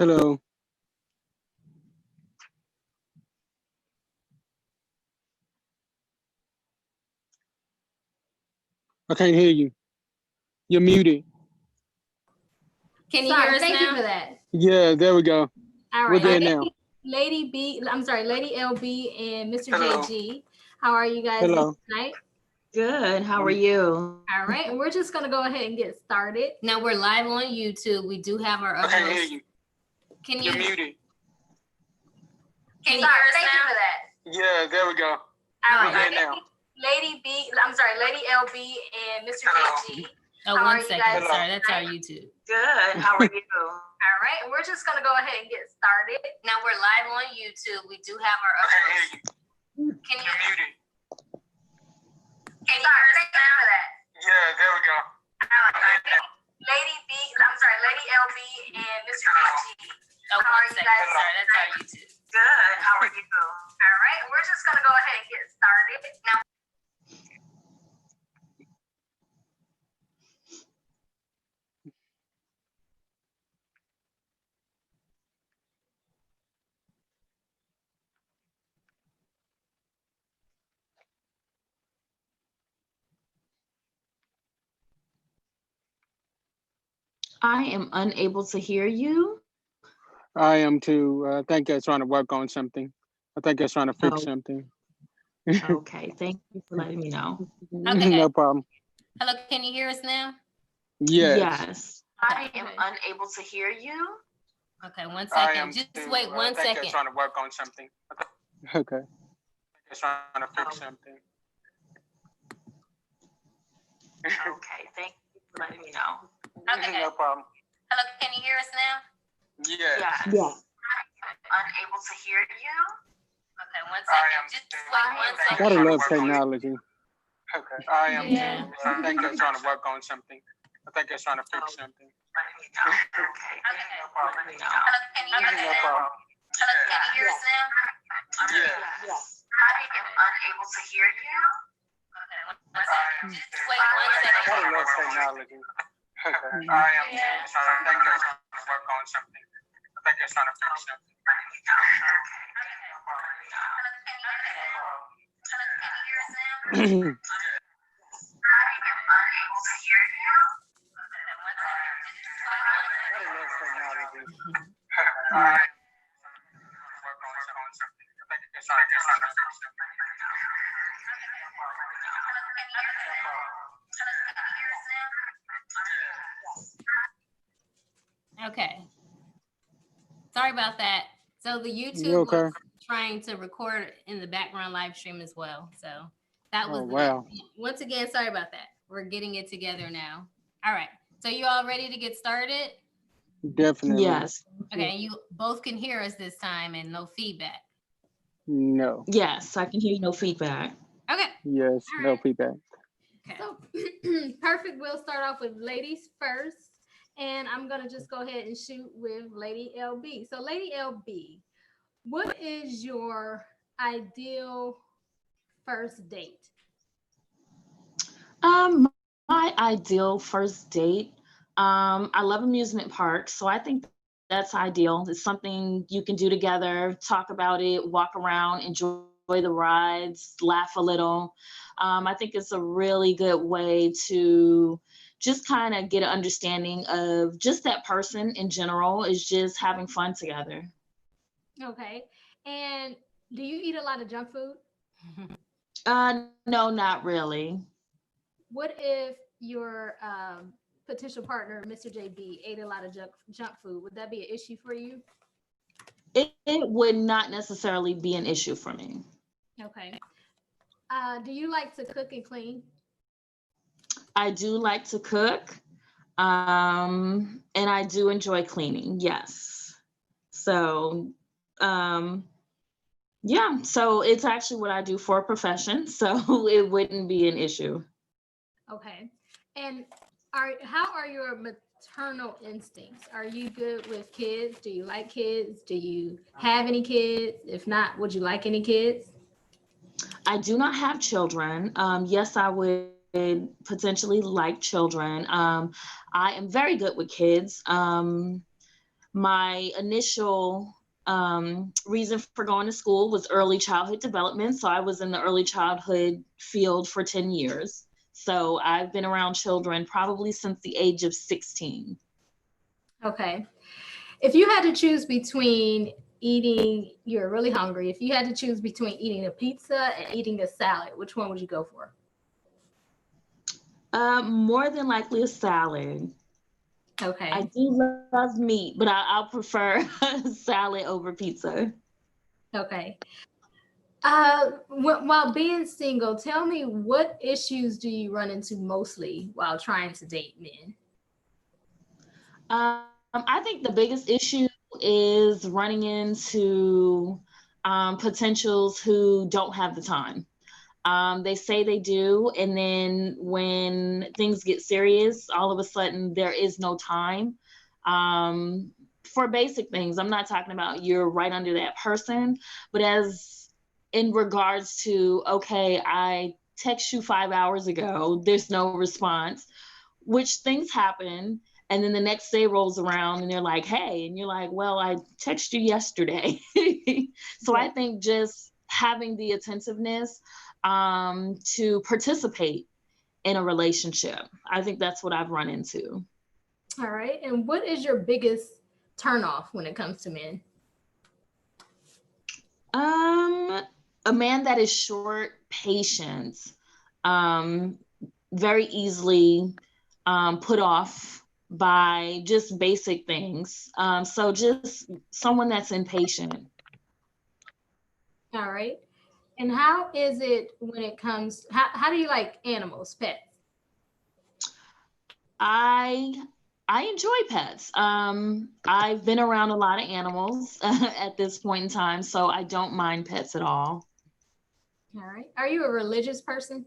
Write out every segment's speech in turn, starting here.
Hello. I can't hear you. You're muted. Can you hear us Thank now? you for that. Yeah, there we go. All We're right, there now. Lady B, I'm sorry, Lady LB and Mr. Hello. JG. How are you guys Hello. tonight? Good. How are you? All right, and we're just gonna go ahead and get started. Now we're live on YouTube. We do have our I other can't hear hosts. you. Can You're you muted. can you hear us Thank you now? for that. Yeah, there we go. All We're right, there now. Lady B, I'm sorry, Lady LB and Mr. JG. Oh, How are one you second. guys Sorry, that's our tonight? YouTube. Good. How are you? All right, and we're just gonna go ahead and get started. Now we're live on YouTube. We do have our I other can't hear hosts. you. Can you You're muted. can you hear us Thank you for that. Yeah, there we go. All right, Lady B, I'm sorry, Lady LB and Mr. JG. Oh, How are one you second. guys Sorry, that's our tonight? YouTube. Good. How are you? All right, we're just gonna go ahead and get started. Now, I am unable to hear you. I am too. I think they're trying to work on something. I think they're trying to fix Oh, something. okay. Thank you for letting me know. Okay. No problem. Hello, can you hear us now? Yes. Yes. I am Okay. unable to hear you. Okay, one I second. am Just too. wait I one think they're second. trying to work on something. Okay. They're trying to fix something. Okay. Thank you for letting me know. Okay. No problem. Hello, can you hear us now? Yes. Yes. I'm unable to hear you. Okay, one I second. am Just too. wait I one think second. gotta love technology. Okay. I am Yeah. too. I think they're trying to work on something. I think they're trying to fix something. Letting me know. Okay. Thank you for letting me know. Hello, can you hear us No now? problem. Hello, can you hear us now? Yes. I am unable to hear you. Okay, one second. Just wait one second. Gotta love technology. Okay. I am too. I think they're trying to work on something. I think they're trying to fix something. Okay. Sorry about that. So the You YouTube okay? was trying to record in the background live stream as well. So that was Oh, wow. once again, sorry about that. We're getting it together now. All right. So you all ready to get started? Definitely. Yes. Okay, you both can hear us this time and no feedback. No. Yes. I can hear you. No feedback. Okay. Yes. All No right. feedback. Okay. so perfect. We'll start off with ladies first, and I'm gonna just go ahead and shoot with Lady LB. So, Lady LB, what is your ideal first date? My ideal first date. I love amusement parks, so I think that's ideal. It's something you can do together, talk about it, walk around, enjoy the rides, laugh a little. I think it's a really good way to just kind of get an understanding of just that person in general, is just having fun together. Okay, and do you eat a lot of junk food? No, not really. What if your potential partner, Mr. JB, ate a lot of junk food? Would that be an issue for you? It would not necessarily be an issue for me. Okay. Do you like to cook and clean? I do like to cook, and I do enjoy cleaning. Yes. So, um, yeah. So it's actually what I do for a profession. So it wouldn't be an issue. Okay. And how are your maternal instincts? Are you good with kids? Do you like kids? Do you have any kids? If not, would you like any kids? I do not have children. Yes, I would potentially like children. I am very good with kids. my initial reason for going to school was early childhood development. So I was in the early childhood field for 10 years. So I've been around children probably since the age of 16. Okay. If you had to choose between eating, you're really hungry. If you had to choose between eating a pizza and eating a salad, which one would you go for? More than likely a salad. Okay. I do love meat, but I'll prefer salad over pizza. Okay. While being single, tell me, what issues do you run into mostly while trying to date men? I think the biggest issue is running into potentials who don't have the time. They say they do, and then when things get serious, all of a sudden there is no time for basic things. I'm not talking about you're right under that person, but as in regards to, okay, I text you 5 hours ago, there's no response, which things happen. And then the next day rolls around and they're like, hey, and you're like, well, I texted you yesterday. So Yeah. I think just having the attentiveness to participate in a relationship, I think that's what I've run into. All right. And what is your biggest turnoff when it comes to men? A man that is short, patient, um, very easily put off by just basic things. So just someone that's impatient. All right. And how is it when it comes, how do you like animals, pets? I I enjoy pets. I've been around a lot of animals at this point in time, so I don't mind pets at all. All right. Are you a religious person?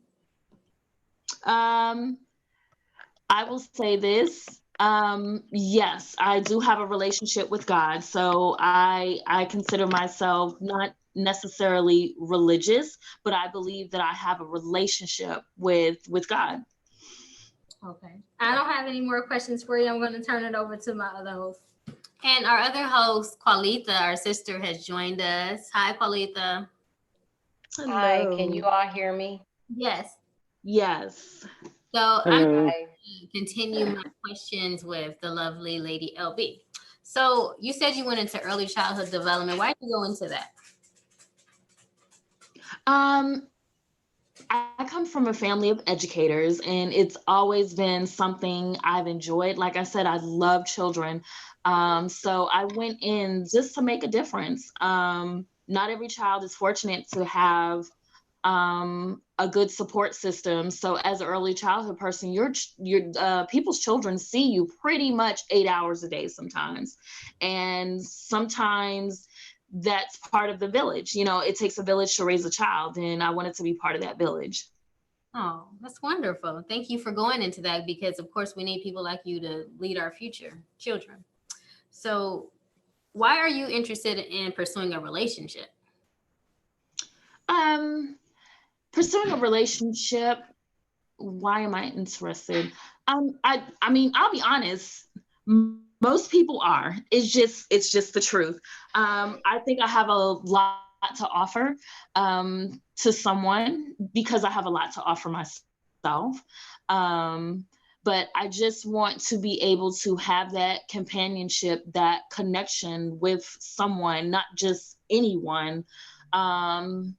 Um, I will say this. Yes, I do have a relationship with God, so I consider myself not necessarily religious, but I believe that I have a relationship with God. Okay. I don't have any more questions for you. I'm going to turn it over to my other host. And our other host, Qualita, our sister, has joined us. Hi, Qualita. Hi, can Hello. you all hear me? Yes. Yes. So I'm Hello. going Hi. to continue my questions with the lovely Lady LB. So you said you went into early childhood development. Why did you go into that? Um, I come from a family of educators, and it's always been something I've enjoyed. Like I said, I love children. So I went in just to make a difference. Not every child is fortunate to have a good support system. So as an early childhood person, your people's children see you pretty much 8 hours a day sometimes, and sometimes that's part of the village. You know, it takes a village to raise a child, and I wanted to be part of that village. Oh, that's wonderful. Thank you for going into that because, of course, we need people like you to lead our future children. So, why are you interested in pursuing a relationship? Um, Pursuing a relationship, why am I interested? I mean, I'll be honest. Most people are. It's just the truth. I think I have a lot to offer to someone because I have a lot to offer myself. But I just want to be able to have that companionship, that connection with someone, not just anyone. Um,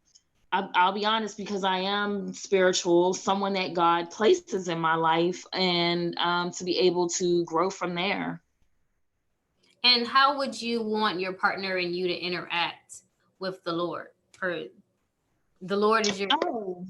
I'll be honest, because I am spiritual, someone that God places in my life, and to be able to grow from there. And how would you want your partner and you to interact with the Lord? For the Lord is your Oh,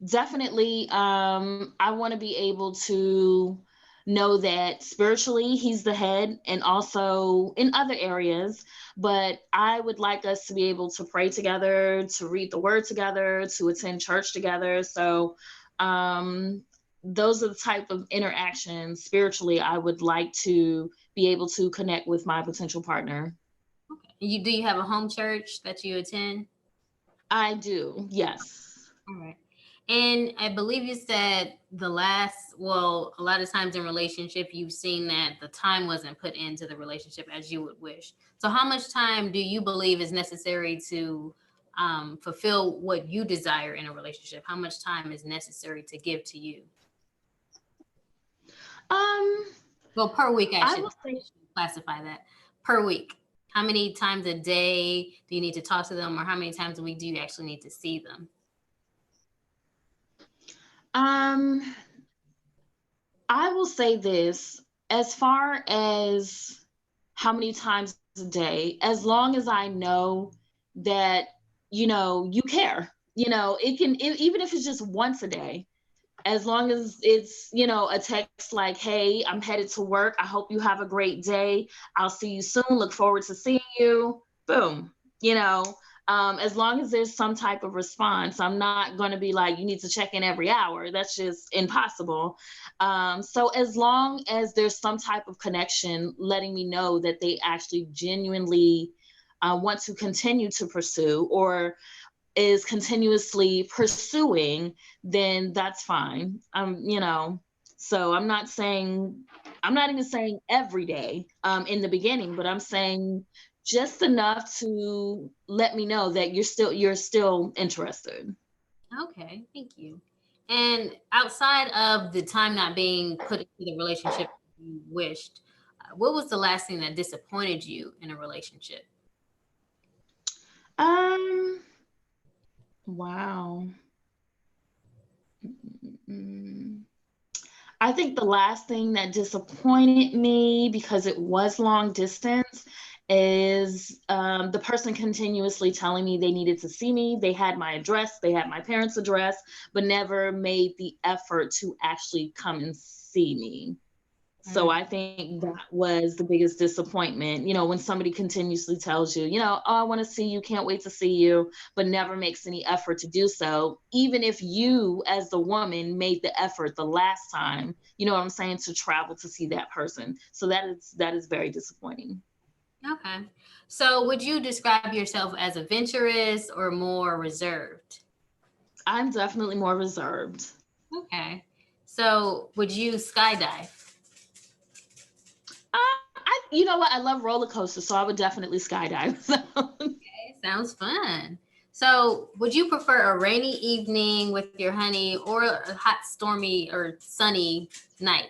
definitely. I want to be able to know that spiritually he's the head, and also in other areas. But I would like us to be able to pray together, to read the word together, to attend church together. So um, those are the type of interactions spiritually I would like to be able to connect with my potential partner. you. Do you have a home church that you attend? I do, yes. All right. And I believe you said a lot of times in relationship, you've seen that the time wasn't put into the relationship as you would wish. So how much time do you believe is necessary to fulfill what you desire in a relationship? How much time is necessary to give to you? Um, Well, per week, I I should will say, classify that. Per week. How many times a day do you need to talk to them, or how many times a week do you actually need to see them? um, I will say this, as far as how many times a day, as long as I know that, you care, even if it's just once a day, as long as it's, a text like, hey, I'm headed to work. I hope you have a great day. I'll see you soon. Look forward to seeing you. Boom. You know, as long as there's some type of response, I'm not going to be like, you need to check in every hour. That's just impossible. So as long as there's some type of connection, letting me know that they actually genuinely want to continue to pursue, or is continuously pursuing, then that's fine. So I'm not even saying every day in the beginning, but I'm saying just enough to let me know that you're still interested. Okay, thank you. And outside of the time not being put into the relationship you wished, what was the last thing that disappointed you in a relationship? Um, wow. Mm, I think the last thing that disappointed me, because it was long distance, is the person continuously telling me they needed to see me. They had my address, they had my parents' address, but never made the effort to actually come and see me. So Mm, I think that was the biggest disappointment. When somebody continuously tells you, oh, I want to see you, can't wait to see you, but never makes any effort to do so, even if you, as the woman, made the effort the last time, you know what I'm saying, to travel to see that person. So that is very disappointing. okay. So would you describe yourself as adventurous or more reserved? I'm definitely more reserved. Okay. So would you skydive? You know what? I love roller coasters, so I would definitely skydive. Okay, sounds fun. So would you prefer a rainy evening with your honey or a hot, stormy, or sunny night?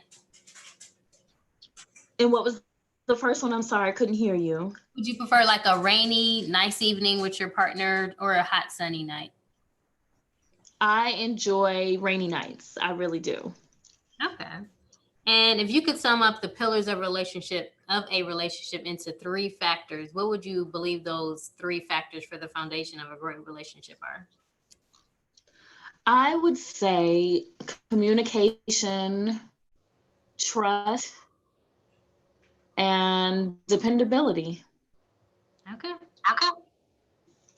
And what was the first one? I'm sorry, I couldn't hear you. Would you prefer like a rainy, nice evening with your partner or a hot, sunny night? I enjoy rainy nights. I really do. Okay. And if you could sum up the pillars of a relationship into three factors, what would you believe those three factors for the foundation of a great relationship are? I would say communication, trust, and dependability. Okay.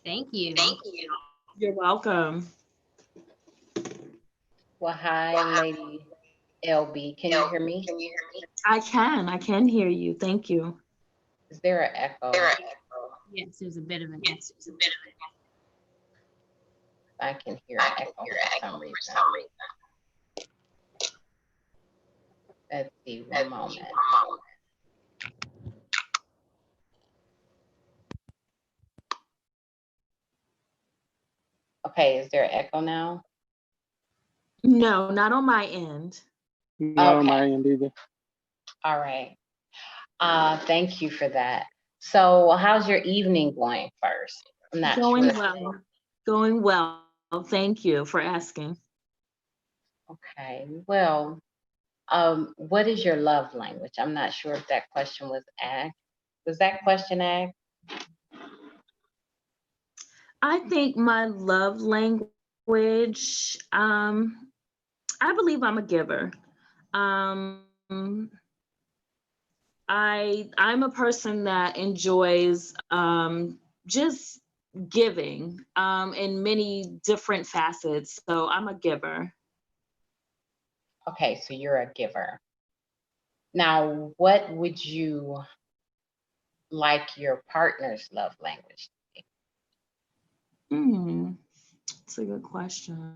Thank you. You're welcome. Well, hi, Lady LB. Can you hear me? I can hear you. Thank you. Is there an echo? Yes, there's a bit of an I can hear an echo for some reason. Let's see, one moment. Okay, is there an echo now? No, not on my end. Not on Okay. my end either. All right. Thank you for that. So, how's your evening going first? I'm not Going sure. well. Going well. Thank you for asking. Okay. Well, what is your love language? I'm not sure if that question was asked. Was that question asked? I think my love language, I believe I'm a giver. Um, I'm a person that enjoys just giving in many different facets. So I'm a giver. Okay, so you're a giver. Now, what would you like your partner's love language? Hmm, that's a good question.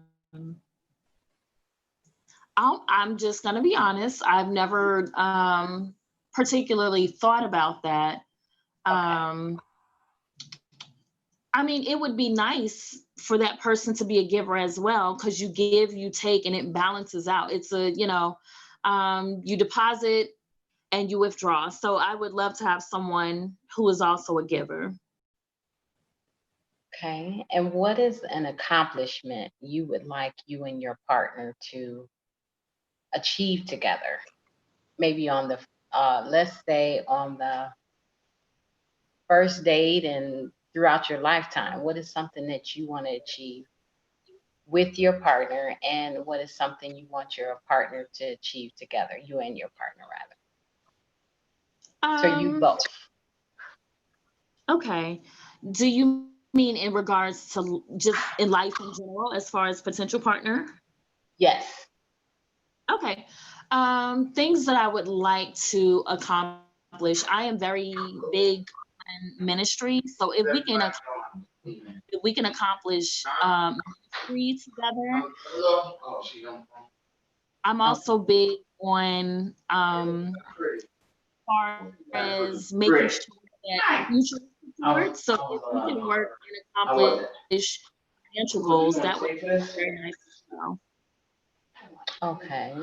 I'm just gonna be honest. I've never particularly thought about that. Um, I mean, it would be nice for that person to be a giver as well, because you give, you take, and it balances out. It's a, you deposit and you withdraw. So I would love to have someone who is also a giver. Okay. And what is an accomplishment you would like you and your partner to achieve together? Maybe on the, let's say on the first date and throughout your lifetime. What is something that you want to achieve with your partner, and what is something you want your partner to achieve together, you and your partner rather? So you both. Okay. Do you mean in regards to just in life in general, as far as potential partner? Yes. Okay. Things that I would like to accomplish. I am very big in ministry. So if we can accomplish ministry together, I'm also big on far as making sure that future is secured. So if we can work and accomplish financial goals, that would be very nice as well. Okay,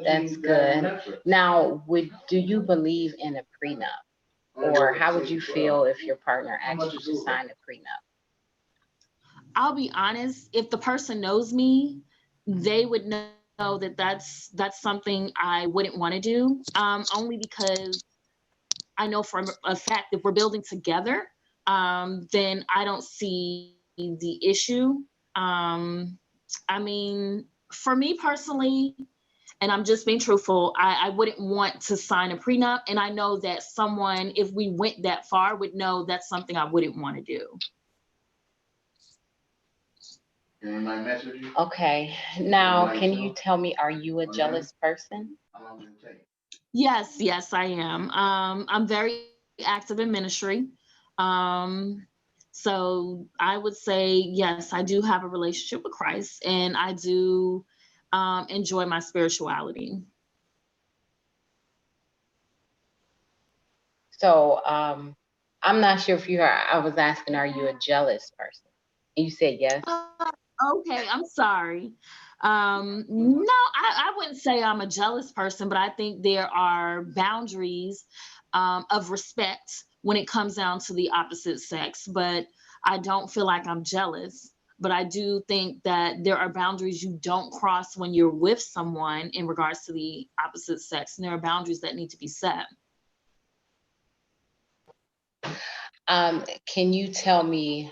that's good. Now, do you believe in a prenup? Or how would you feel if your partner asked you to sign a prenup? I'll be honest, if the person knows me, they would know that that's something I wouldn't want to do. Only because I know for a fact if we're building together, then I don't see the issue. I mean, for me personally, and I'm just being truthful, I wouldn't want to sign a prenup. And I know that someone, if we went that far, would know that's something I wouldn't want to do. Okay, now can you tell me, are you a jealous person? Yes, I am. I'm very active in ministry. Um, so I would say, yes, I do have a relationship with Christ, and I do enjoy my spirituality. So I'm not sure if you are, I was asking, are you a jealous person? And you said yes. Okay, I'm sorry. No, I wouldn't say I'm a jealous person, but I think there are boundaries of respect when it comes down to the opposite sex. But I don't feel like I'm jealous. But I do think that there are boundaries you don't cross when you're with someone in regards to the opposite sex. And there are boundaries that need to be set. Can you tell me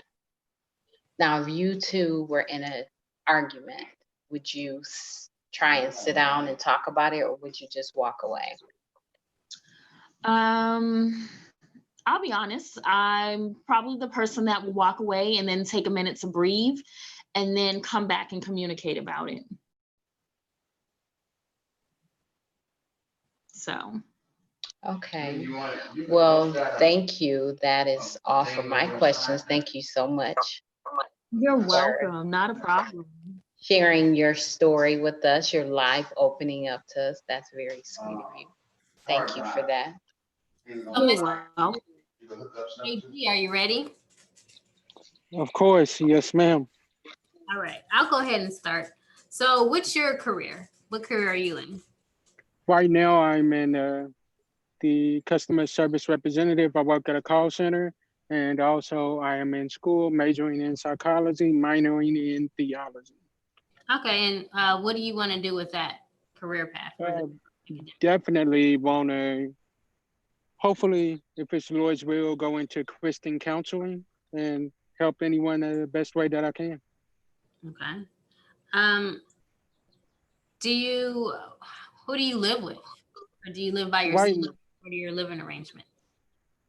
now, if you two were in an argument, would you try and sit down and talk about it, or would you just walk away? I'll be honest, I'm probably the person that will walk away and then take a minute to breathe and then come back and communicate about it. So. Okay. Well, thank you. That is all for my questions. Thank you so much. You're welcome. Not a problem. Sharing your story with us, your life opening up to us. That's very sweet of you. Thank you for that. So, Miss AG, are you ready? Of course, yes, ma'am. All right, I'll go ahead and start. So, what's your career? What career are you in? Right now, I'm in the customer service representative. I work at a call center, and also I am in school, majoring in psychology, minoring in theology. Okay, and what do you want to do with that career path? Definitely want to, hopefully, if it's Lord's will, go into Christian counseling and help anyone in the best way that I can. Okay. Who do you live with? Or do you live by yourself? What are your living arrangement?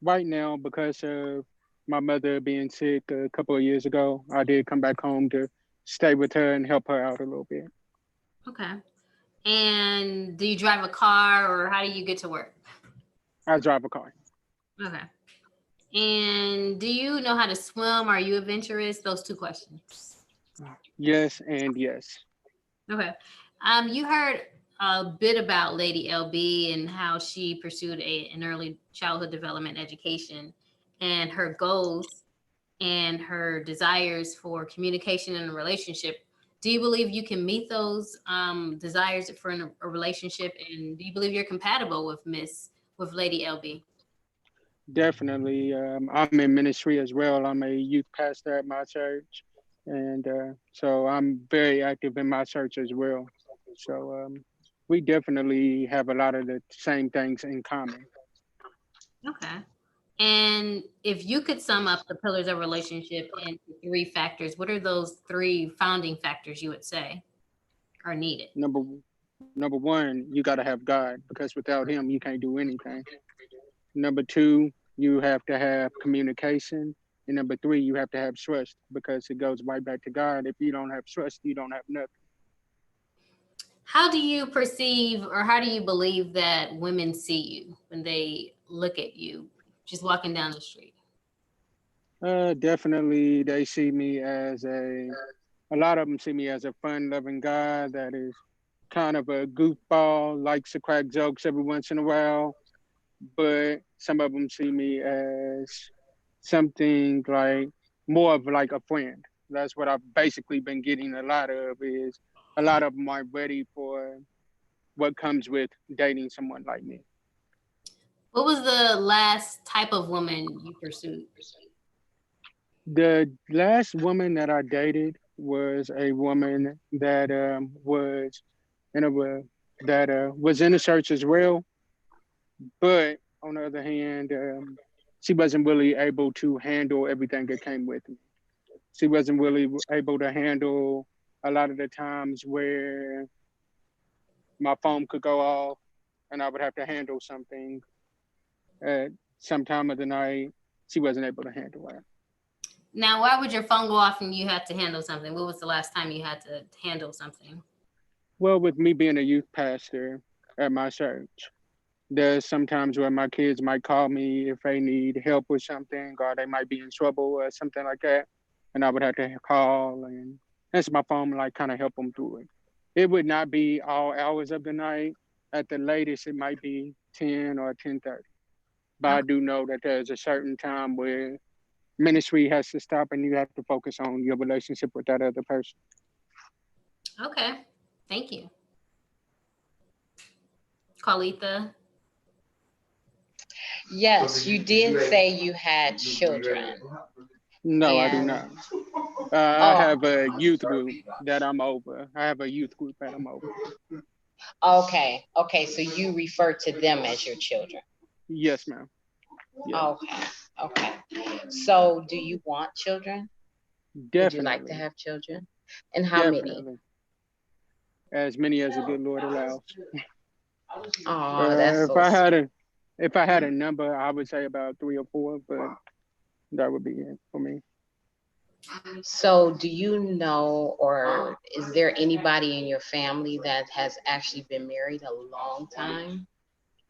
Right now, because of my mother being sick a couple of years ago, I did come back home to stay with her and help her out a little bit. Okay. And do you drive a car, or how do you get to work? I drive a car. Okay. And do you know how to swim? Are you adventurous? Those two questions. Yes and yes. Okay. You heard a bit about Lady LB and how she pursued an early childhood development education and her goals and her desires for communication in a relationship. Do you believe you can meet those desires for a relationship? And do you believe you're compatible with Lady LB? Definitely. I'm in ministry as well. I'm a youth pastor at my church. And so I'm very active in my church as well. So we definitely have a lot of the same things in common. Okay. And if you could sum up the pillars of relationship into three factors, what are those three founding factors you would say are needed? Number one, you got to have God because without Him, you can't do anything. Number two, you have to have communication. And number three, you have to have trust because it goes right back to God. If you don't have trust, you don't have nothing. How do you perceive or how do you believe that women see you when they look at you just walking down the street? Definitely, they see me as a lot of them see me as a fun-loving guy that is kind of a goofball, likes to crack jokes every once in a while. But some of them see me as something like more of like a friend. That's what I've basically been getting a lot of is a lot of them are ready for what comes with dating someone like me. What was the last type of woman you pursued? The last woman that I dated was a woman that was in a that was in the church as well, but on the other hand, she wasn't really able to handle everything that came with it. She wasn't really able to handle a lot of the times where my phone could go off and I would have to handle something at some time of the night. She wasn't able to handle that. Now, why would your phone go off and you had to handle something? What was the last time you had to handle something? Well, with me being a youth pastor at my church, there's sometimes where my kids might call me if they need help with something or they might be in trouble or something like that. And I would have to call and answer my phone and like kind of help them through it. It would not be all hours of the night. At the latest, it might be 10 or 10:30. But I Okay. do know that there's a certain time where ministry has to stop and you have to focus on your relationship with that other person. Okay. Thank you. Carlita. Yes, you did say you had children. No, I do And not. I oh, have a youth group that I'm over. I have a youth group that I'm over. okay. Okay, so you refer to them as your children. Yes, ma'am. Yeah, Okay. Okay. So do you want children? Would you like to definitely. have children? And how many? Definitely. As many as the good Lord allows. Oh, that's If so I had sweet. a number, I would say about three or four, but that would be it for me. So do you know, or is there anybody in your family that has actually been married a long time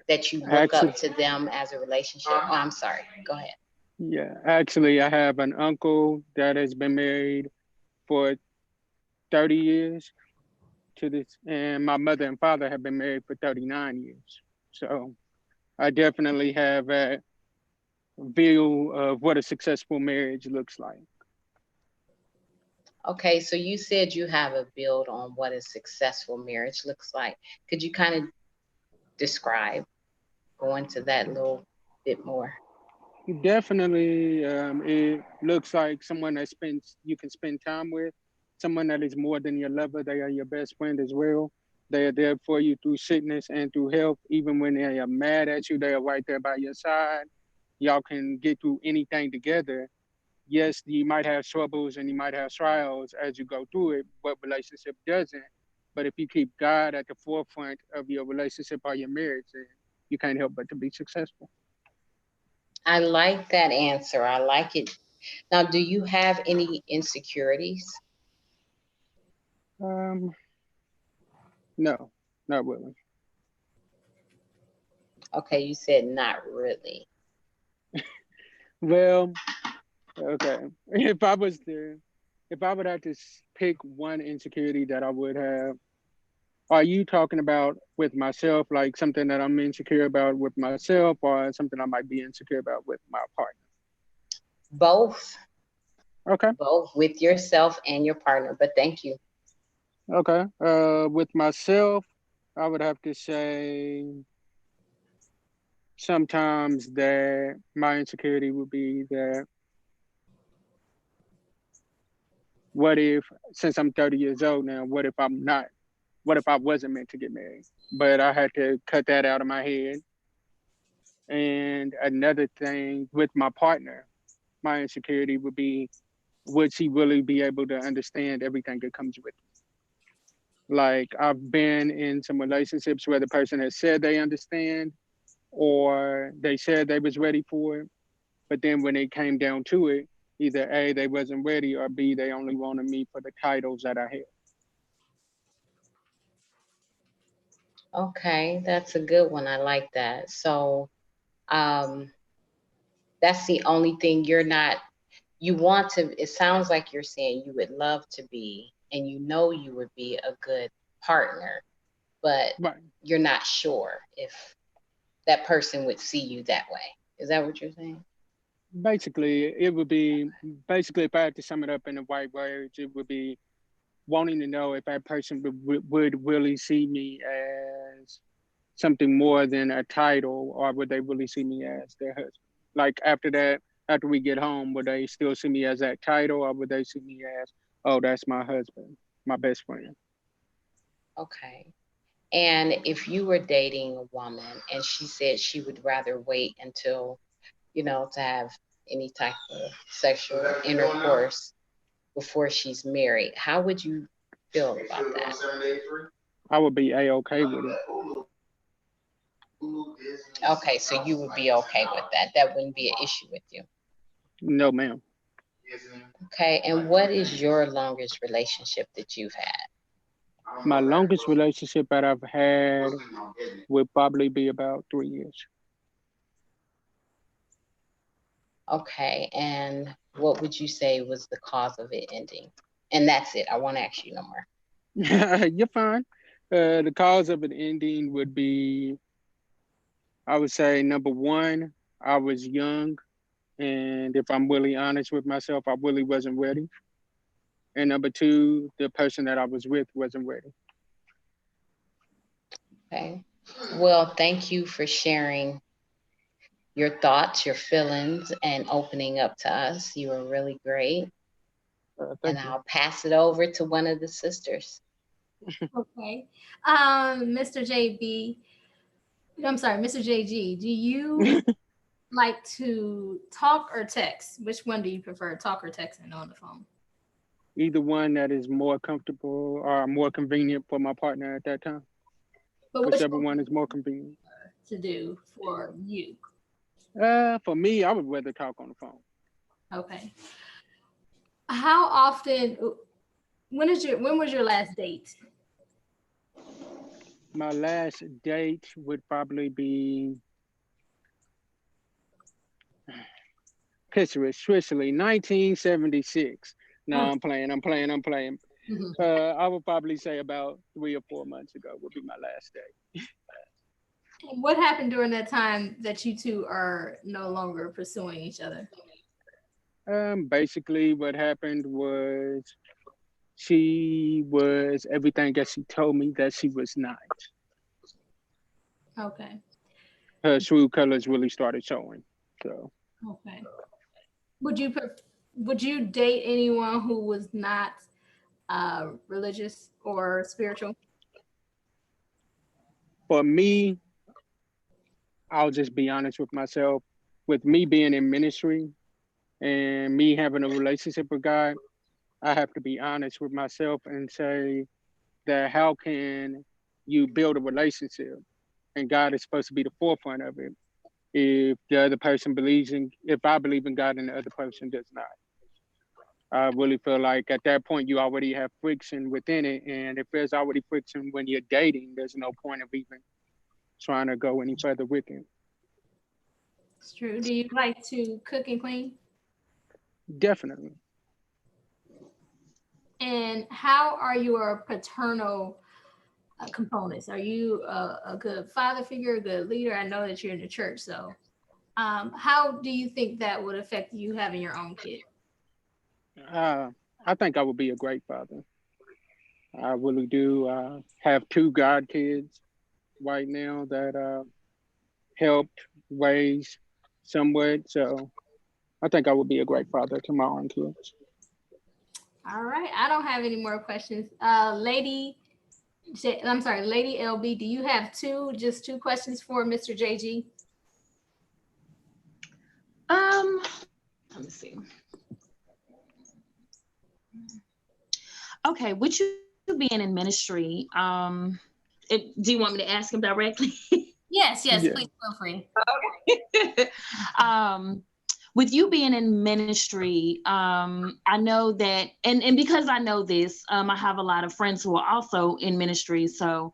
that you look up Actually, to them as a relationship? Oh, I'm sorry. Go ahead. yeah, actually, I have an uncle that has been married for 30 years to this, and my mother and father have been married for 39 years. So I definitely have a view of what a successful marriage looks like. Okay, so you said you have a build on what a successful marriage looks like. Could you kind of describe, go into that a little bit more? Definitely, it looks like someone that spends you can spend time with, someone that is more than your lover. They are your best friend as well. They are there for you through sickness and through health. Even when they are mad at you, they are right there by your side. Y'all can get through anything together. Yes, you might have troubles and you might have trials as you go through it, but relationship doesn't. But if you keep God at the forefront of your relationship or your marriage, then you can't help but to be successful. I like that answer. I like it. Now, do you have any insecurities? Um, no, not really. Okay, you said not really. Well, okay. If I would have to pick one insecurity that I would have, Are you talking about with myself, like something that I'm insecure about with myself, or something I might be insecure about with my partner? Both, Okay, both with yourself and your partner. But thank you. okay. With myself, I would have to say sometimes that my insecurity would be that what if, since I'm 30 years old now, what if I'm not? What if I wasn't meant to get married? But I had to cut that out of my head. And another thing with my partner, my insecurity would be, would she really be able to understand everything that comes with it? Like I've been in some relationships where the person has said they understand or they said they was ready for it, but then when it came down to it, either A, they wasn't ready, or B, they only wanted me for the titles that I had. Okay, that's a good one. I like that. So, um, that's the only thing you're not, you want to, it sounds like you're saying you would love to be, and you know you would be a good partner, but Right. you're not sure if that person would see you that way. Is that what you're saying? Basically, it would be basically if I had to sum it up in the white words, it would be wanting to know if that person would really see me as something more than a title, or would they really see me as their husband? Like after that, after we get home, would they still see me as that title, or would they see me as, oh, that's my husband, my best friend? Okay. And if you were dating a woman and she said she would rather wait until, to have any type of sexual intercourse before she's married, how would you feel about that? I would be a-okay with it. Okay, so you would be okay with that. That wouldn't be an issue with you. No, ma'am. Okay, and what is your longest relationship that you've had? My longest relationship that I've had would probably be about 3 years. Okay, and what would you say was the cause of it ending? And that's it. I won't ask you no more. You're fine. The cause of an ending would be, I would say, number one, I was young. And if I'm really honest with myself, I really wasn't ready. And number two, the person that I was with wasn't ready. Okay. Well, thank you for sharing your thoughts, your feelings, and opening up to us. You were really great. And Thank you. I'll pass it over to one of the sisters. Okay. Mr. JB, I'm sorry, Mr. JG, do you like to talk or text? Which one do you prefer, talk or texting on the phone? Either one that is more comfortable or more convenient for my partner at that time. But which Whichever one one is more convenient. to do for you? For me, I would rather talk on the phone. Okay. How often? When was your last date? My last date would probably be picture it, Switzerland, 1976. No, Mm. I'm playing. I would probably say about 3 or 4 months ago would be my last day. And what happened during that time that you two are no longer pursuing each other? Basically, what happened was she was everything that she told me that she was not. Okay. Her true colors really started showing. So, Okay. Would you would you date anyone who was not religious or spiritual? for me, I'll just be honest with myself. With me being in ministry and me having a relationship with God, I have to be honest with myself and say that how can you build a relationship and God is supposed to be the forefront of it if the other person believes in, if I believe in God and the other person does not. I really feel like at that point you already have friction within it, and if there's already friction when you're dating, there's no point of even trying to go any further with it. It's true. Do you like to cook and clean? Definitely. And how are your paternal components? Are you a good father figure, a good leader? I know that you're in the church, so how do you think that would affect you having your own kid? Uh, I think I would be a great father. I really do. Have two god kids right now that helped raise somewhat. So I think I would be a great father to my own kids. All right, I don't have any more questions. I'm sorry, Lady LB, do you have just two questions for Mr. JG? Um, Let me see. Okay, with you being in ministry, do you want me to ask him directly? Yes, yes, Yeah. please feel free. um, with you being in ministry, I know that, and because I know this, I have a lot of friends who are also in ministry. So,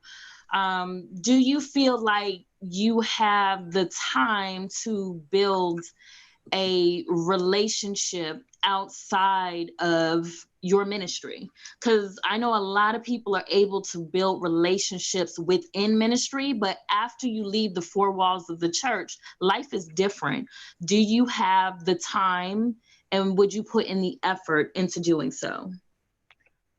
do you feel like you have the time to build a relationship outside of your ministry? Because I know a lot of people are able to build relationships within ministry, but after you leave the four walls of the church, life is different. Do you have the time, and would you put in the effort into doing so?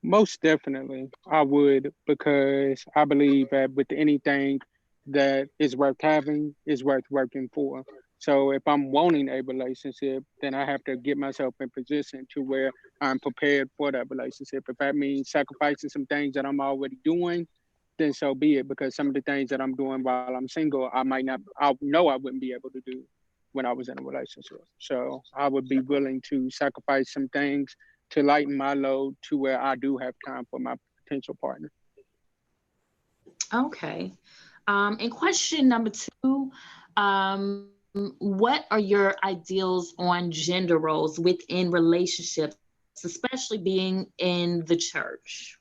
Most definitely, I would, because I believe that with anything that is worth having is worth working for. So if I'm wanting a relationship, then I have to get myself in position to where I'm prepared for that relationship. If that means sacrificing some things that I'm already doing, then so be it. Because some of the things that I'm doing while I'm single, I might not, I know I wouldn't be able to do when I was in a relationship. So I would be willing to sacrifice some things to lighten my load to where I do have time for my potential partner. Okay. And question number two, what are your ideals on gender roles within relationships, especially being in the church?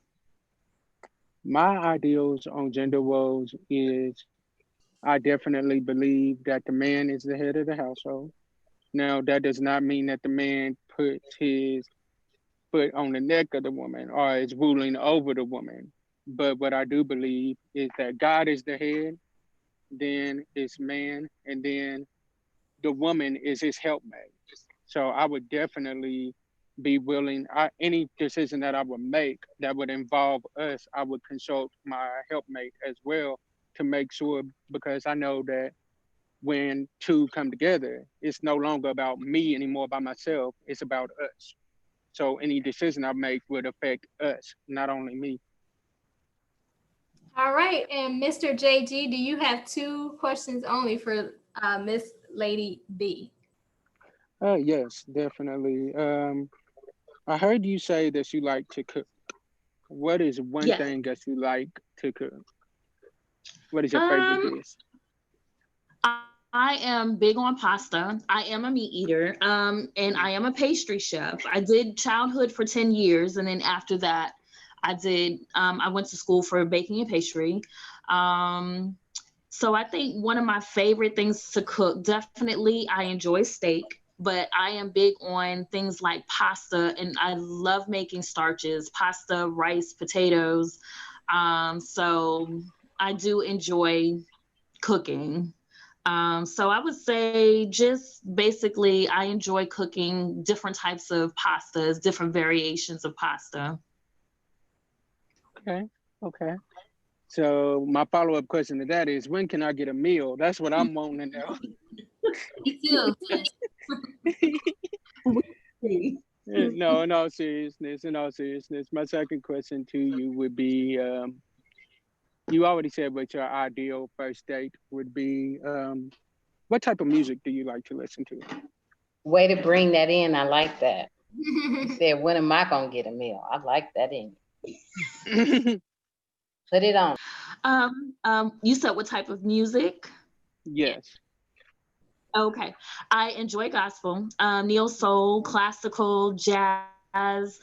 My ideals on gender roles is I definitely believe that the man is the head of the household. Now, that does not mean that the man puts his foot on the neck of the woman or is ruling over the woman. But what I do believe is that God is the head, then it's man, and then the woman is his helpmate. So I would definitely be willing. Any decision that I would make that would involve us, I would consult my helpmate as well to make sure, because I know that when two come together, it's no longer about me anymore by myself. It's about us. So any decision I make would affect us, not only me. All right, and Mr. JG, do you have two questions only for Miss Lady B? Yes, definitely. I heard you say that you like to cook. What is one Yes. thing that you like to cook? What is your favorite Um, dish? I am big on pasta. I am a meat eater. And I am a pastry chef. I did childhood for 10 years, and then after that, I went to school for baking and pastry. Um, so I think one of my favorite things to cook, definitely I enjoy steak, but I am big on things like pasta, and I love making starches, pasta, rice, potatoes. So I do enjoy cooking. So I would say just basically I enjoy cooking different types of pastas, different variations of pasta. Okay, okay. So my follow-up question to that is, when can I get a meal? That's what I'm wanting to know. Me too, sis. No, in all seriousness, my second question to you would be, you already said what your ideal first date would be. What type of music do you like to listen to? Way to bring that in. I like that. You said, when am I gonna get a meal? I like that in. Put it on. You said what type of music? Yeah. Yes. Okay. I enjoy gospel, neo soul, classical, jazz.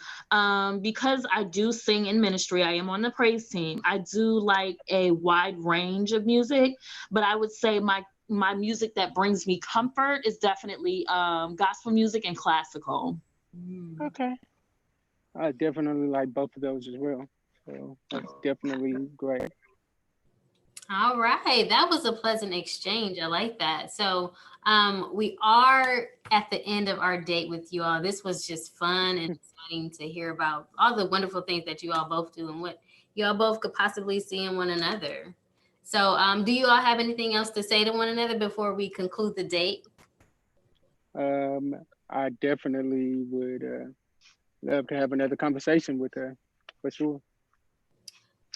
Because I do sing in ministry, I am on the praise team. I do like a wide range of music, but I would say my music that brings me comfort is definitely gospel music and classical. Mm. Okay. I definitely like both of those as well. So that's definitely great. All right, that was a pleasant exchange. I like that. So, we are at the end of our date with you all. This was just fun and exciting to hear about all the wonderful things that you all both do and what you all both could possibly see in one another. So, do you all have anything else to say to one another before we conclude the date? Um, I definitely would love to have another conversation with her, for sure.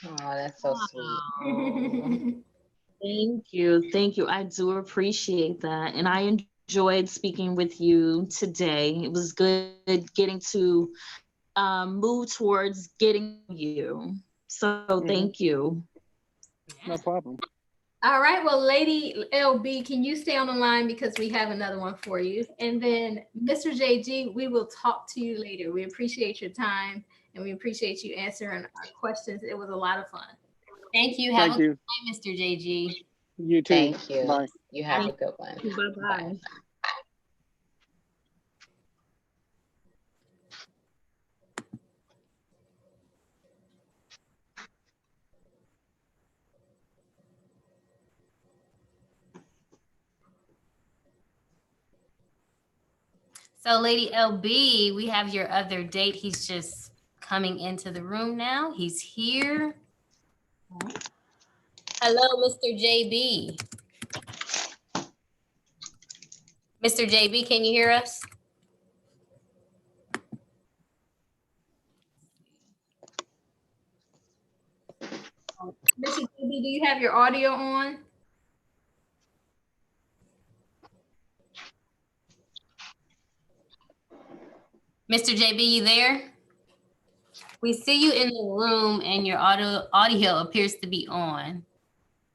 Oh, that's so sweet. Oh. Thank you. Thank you. I do appreciate that. And I enjoyed speaking with you today. It was good getting to move towards getting to know you. So Hmm. thank you. No problem. All right. Well, Lady LB, can you stay on the line because we have another one for you? And then Mr. JG, we will talk to you later. We appreciate your time and we appreciate you answering our questions. It was a lot of fun. Thank you. Have a Thank good you. night, Mr. JG. You too. Thank you. Bye. You have Bye. a good one. Bye Bye. bye. So, Lady LB, we have your other date. He's just coming into the room now. He's here. Hello, Mr. JB. Mr. JB, can you hear us? Mr. JB, do you have your audio on? Mr. JB, you there? We see you in the room and your audio appears to be on.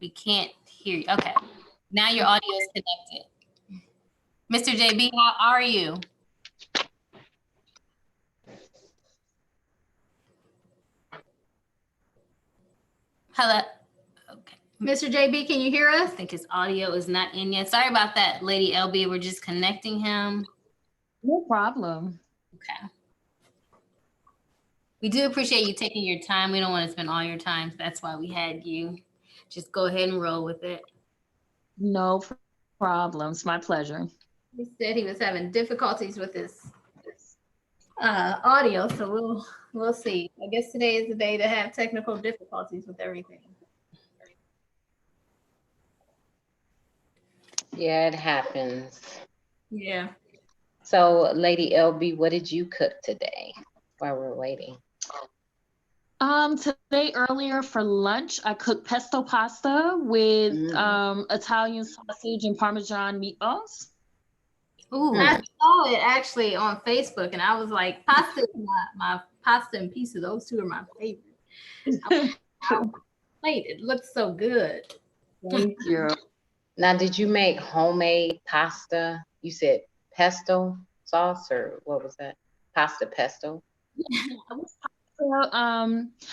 We can't hear you. Okay. Now your audio is connected. Mr. JB, how are you? Hello. Okay. Mr. JB, can you hear I us? think his audio is not in yet. Sorry about that, Lady LB. We're just connecting him. No problem. Okay. We do appreciate you taking your time. We don't want to spend all your time. So that's why we had you. Just go ahead and roll with it. No problems. My pleasure. He said he was having difficulties with his audio, so we'll see. I guess today is the day to have technical difficulties with everything. Yeah, it happens. Yeah. So, Lady LB, what did you cook today while we're waiting? Today earlier for lunch, I cooked pesto pasta with Italian sausage and Parmesan meatballs. Ooh. I saw it actually on Facebook, and I was like, pasta, my pasta and pizza. Those two are my favorite. Wait, it looks so good. Thank you. Now, did you make homemade pasta? You said pesto sauce, or what was that? Pasta pesto?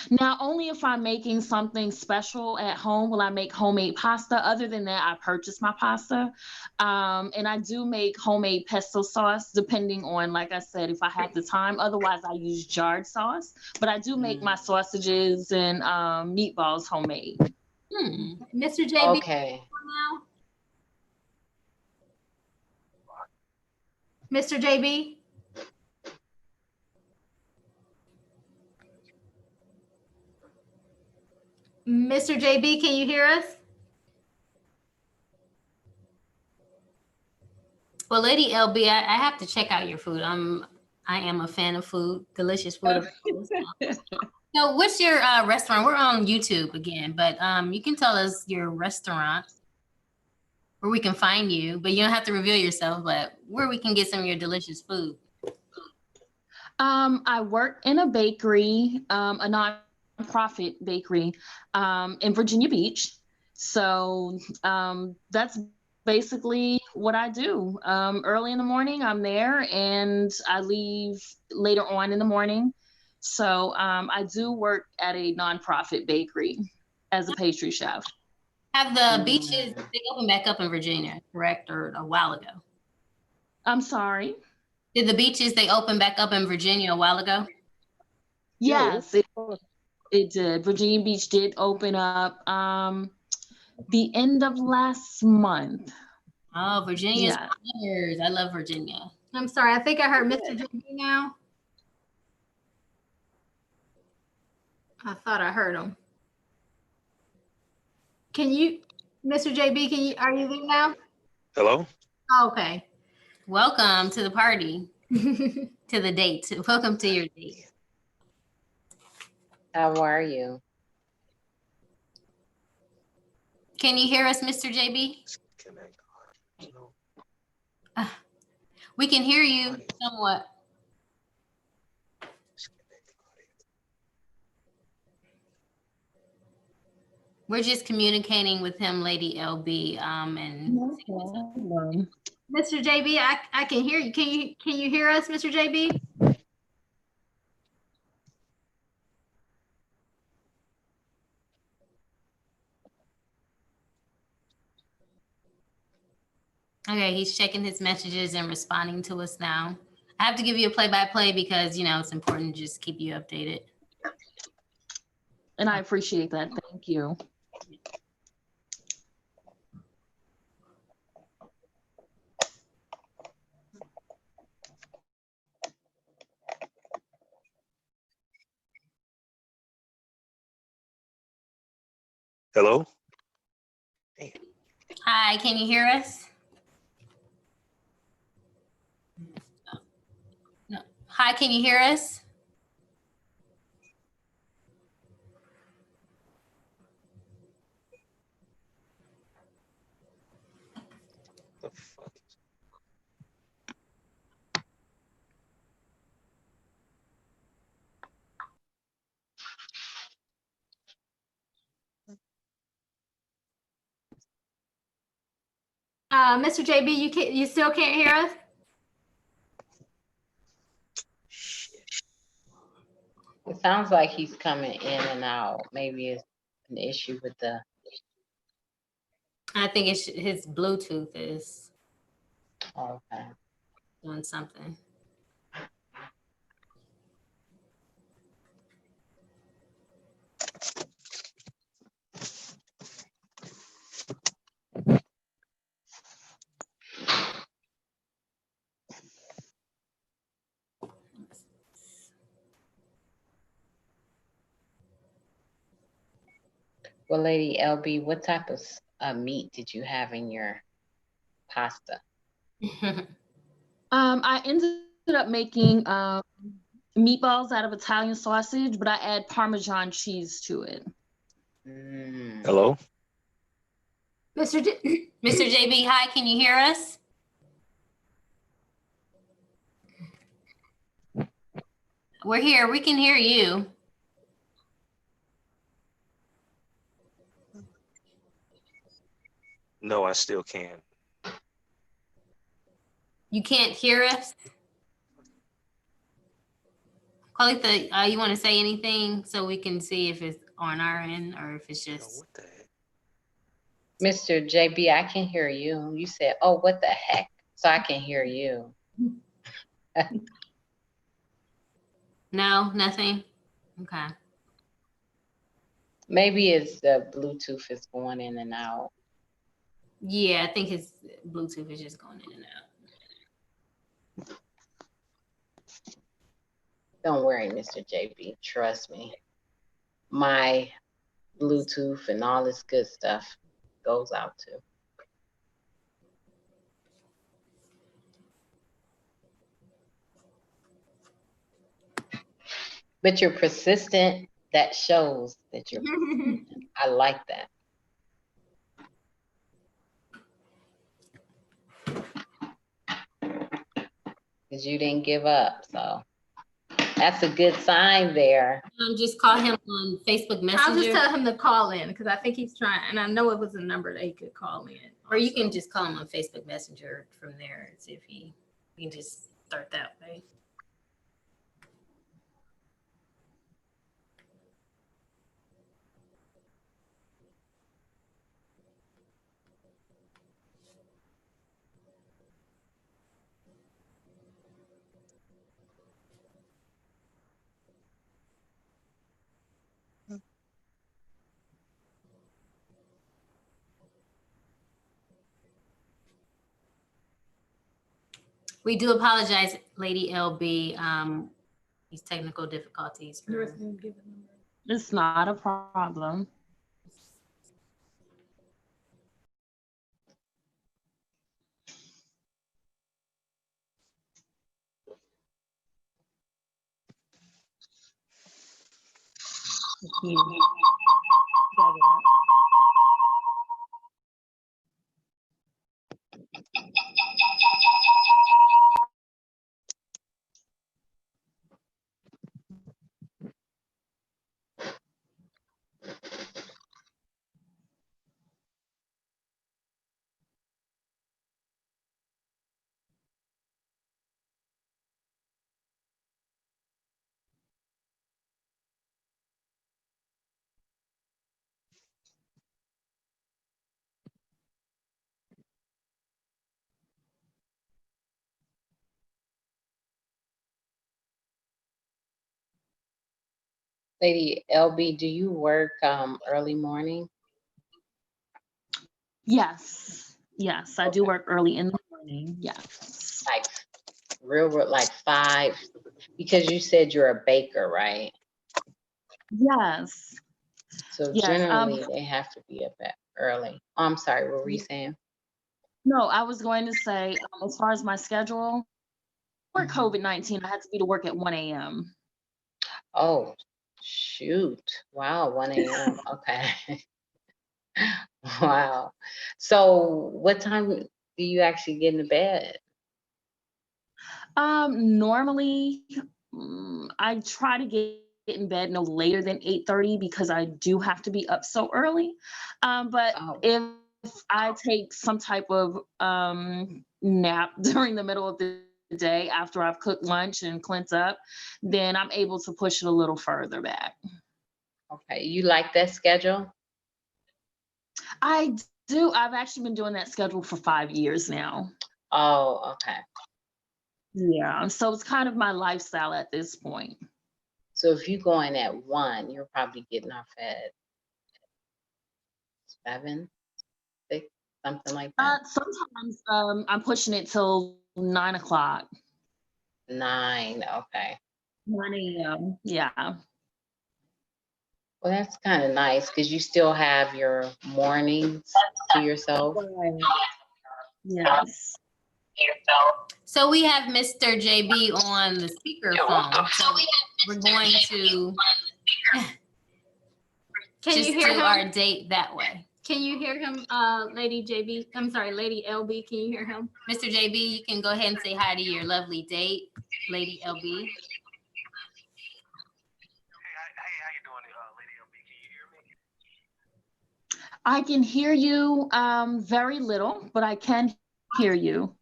Now only if I'm making something special at home will I make homemade pasta. Other than that, I purchase my pasta. And I do make homemade pesto sauce depending on, like I said, if I have the time. Otherwise, I use jarred sauce. But I do make my sausages and meatballs homemade. Mr. JB, Okay. now? Mr. JB? Mr. JB, can you hear us? Well, Lady LB, I have to check out your food. I am a fan of food, delicious food. So, what's your restaurant? We're on YouTube again, but you can tell us your restaurant where we can find you, but you don't have to reveal yourself. But where we can get some of your delicious food. I work in a bakery, a nonprofit bakery, in Virginia Beach. So that's basically what I do. Early in the morning, I'm there, and I leave later on in the morning. So I do work at a nonprofit bakery as a pastry chef. Have the beaches, they opened back up in Virginia, correct? Or a while ago? I'm sorry. Did the beaches, they opened back up in Virginia a while ago? Yes, it did. Virginia Beach did open up. The end of last month. Oh, Virginia's Yeah. Flowers. I love Virginia. I'm sorry. I think I heard Mr. JB now. I thought I heard him. Can you, Mr. JB, are you there now? Hello? Oh, okay. Welcome to the party, to the date. Welcome to your date. How are you? Can you hear us, Mr. JB? We can hear you somewhat. We're just communicating with him, Lady LB, and No problem. Mr. JB, I can hear you. Can you hear us, Mr. JB? okay, he's checking his messages and responding to us now. I have to give you a play-by-play because, you know, it's important to just keep you updated. And I appreciate that. Thank you. Hello? Hi, can you hear us? No. Hi, can you hear us? The fuck? Mr. JB, you still can't hear us? It sounds like he's coming in and out. Maybe it's an issue with the. I think it's his Bluetooth is Okay. doing something. Well, Lady LB, what type of meat did you have in your pasta? I ended up making meatballs out of Italian sausage, but I add Parmesan cheese to it. Mm. Hello? Mr. JB, hi, can you hear us? We're here. We can hear you. No, I still can. You can't hear us? Carlita, you want to say anything so we can see if it's on our end or if it's Yo, just... what the heck? Mr. JB, I can hear you. You said, oh, what the heck? So I can hear you. No, nothing? Okay. Maybe it's the Bluetooth is going in and out. Yeah, I think his Bluetooth is just going in and out. Don't worry, Mr. JB. Trust me. My Bluetooth and all this good stuff goes out too. But you're persistent. That shows that you're persistent. I like that. Because you didn't give up. So that's a good sign there. Just call him on Facebook Messenger. I'll just tell him to call in because I think he's trying, and I know it was a number that he could call in. Or you can just call him on Facebook Messenger from there and see if we can just start that way. We do apologize, Lady LB. These technical difficulties. It's not a problem. Lady LB, do you work early morning? Yes. Yes, I do work early in the morning. Yes. Like real like 5? Because you said you're a baker, right? Yes. So Yes. generally they have to be up at early. Oh, I'm sorry, what were you saying? No, I was going to say, as far as my schedule, for Mhm. COVID-19, I had to be to work at 1 a.m. Oh, shoot. Wow, 1 a.m. Okay. Wow. So what time do you actually get into bed? Normally, I try to get in bed no later than 8:30 because I do have to be up so early. But Oh, if I take some type of nap during the middle of the day after I've cooked lunch and cleansed up, then I'm able to push it a little further back. okay. You like that schedule? I do. I've actually been doing that schedule for 5 years now. Oh, okay. Yeah. So it's kind of my lifestyle at this point. So if you go in at 1, you're probably getting off at 7, 6, something like that. Sometimes I'm pushing it till 9 o'clock, 9, okay. 9 a.m. Yeah. Well, that's kind of nice because you still have your mornings to yourself. Right. Yes. So we have Mr. JB on the speaker phone. So we're going to Can just you hear do him? our date that way. Can you hear him, Lady JB? I'm sorry, Lady LB. Can you hear him? Mr. JB, you can go ahead and say hi to your lovely date, Lady LB. Hey, how you doing, Lady LB? Can you hear me? I can hear you very little, but I can hear you.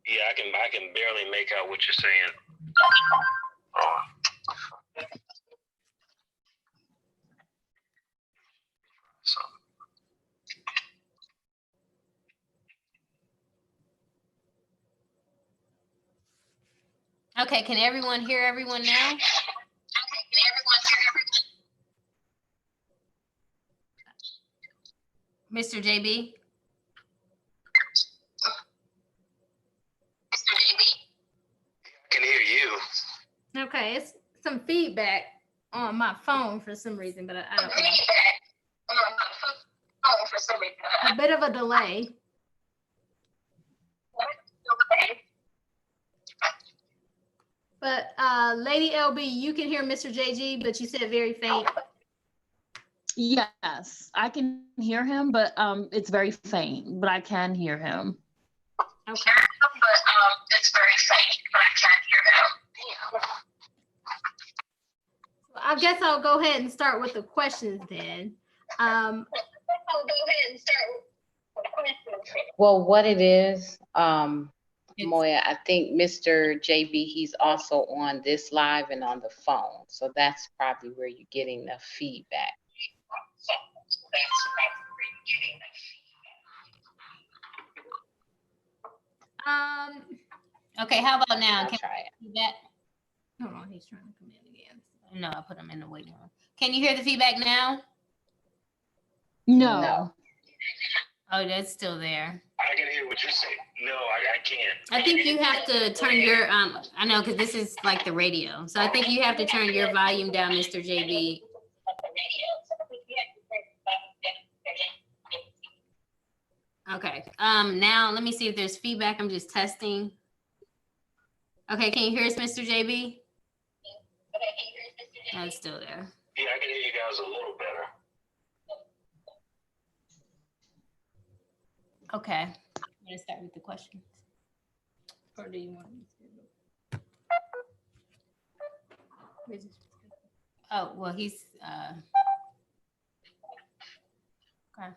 Yeah, I can barely make out what you're saying. Oh. So, Okay, can everyone hear everyone now? Mr. JB? I can hear you. Okay, it's some feedback on my phone for some reason, but I don't know. A bit of a delay. But Lady LB, you can hear Mr. JG, but you said very faint. Yes, I can hear him, but it's very faint, but I can hear him. Okay. It's very faint, but I can't hear him. I guess I'll go ahead and start with the questions then. Well, what it is, Moya, I think Mr. JB, he's also on this live and on the phone. So that's probably where you're getting the feedback. Okay, how about now? I'll Can try it. you hear that? Hold on, he's trying to come in again. No, I put them in the waiting room. Can you hear the feedback now? No. No. Oh, that's still there. I can hear what you're saying. No, I can't. I think you have to turn your, I know, because this is like the radio. So I think you have to turn your volume down, Mr. JB. Okay. Now let me see if there's feedback. I'm just testing. Okay, can you hear us, Mr. JB? That's still there. Yeah, I can hear you guys a little better. Okay. I'm gonna start with the questions. Or do you want me to? Oh, well, he's okay.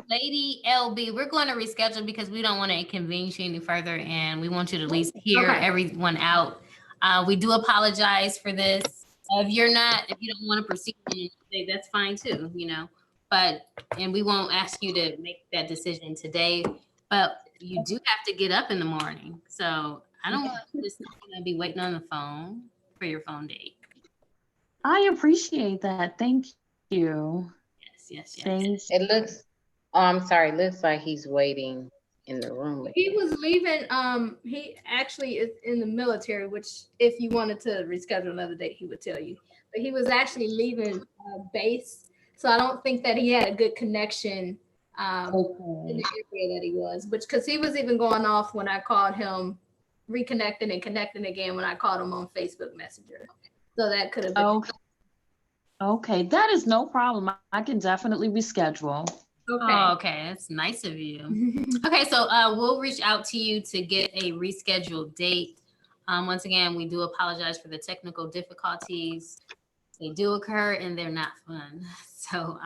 Lady LB, we're going to reschedule because we don't want to inconvenience you any further, and we want you to at least hear everyone out. We do apologize for this. If you don't want to proceed, that's fine too, you know. And we won't ask you to make that decision today, but you do have to get up in the morning. So I don't want you to be waiting on the phone for your phone date. I appreciate that. Thank you. Yes. Thanks. It looks, oh, I'm sorry, looks like he's waiting in the room with He you. was leaving. He actually is in the military, which if you wanted to reschedule another date, he would tell you. But he was actually leaving base, so I don't think that he had a good connection in the area that he was. Which because he was even going off when I called him, reconnecting and connecting again when I called him on Facebook Messenger. So that could have been. Okay, that is no problem. I can definitely reschedule. Okay. Oh, okay, that's nice of you. Okay, so we'll reach out to you to get a rescheduled date. Once again, we do apologize for the technical difficulties. They do occur and they're not fun. So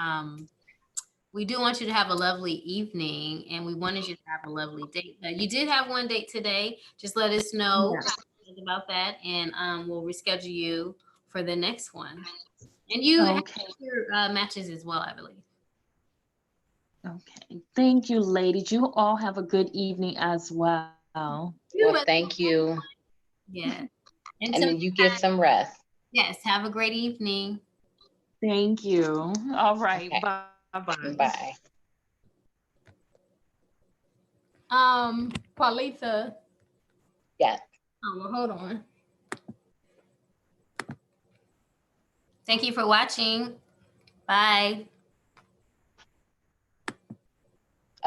we do want you to have a lovely evening, and we wanted you to have a lovely date. You did have one date today. Just let us know about that, and we'll reschedule you for the next one. And you have your matches as well, I believe. Okay. Thank you, ladies. You all have a good evening as well. Well, thank you. Yeah. And then you get some rest. Yes. Have a great evening. Thank you. All right. Okay. Bye-bye. Bye. Paulita. Yes. Oh, well, hold on. Thank you for watching. Bye.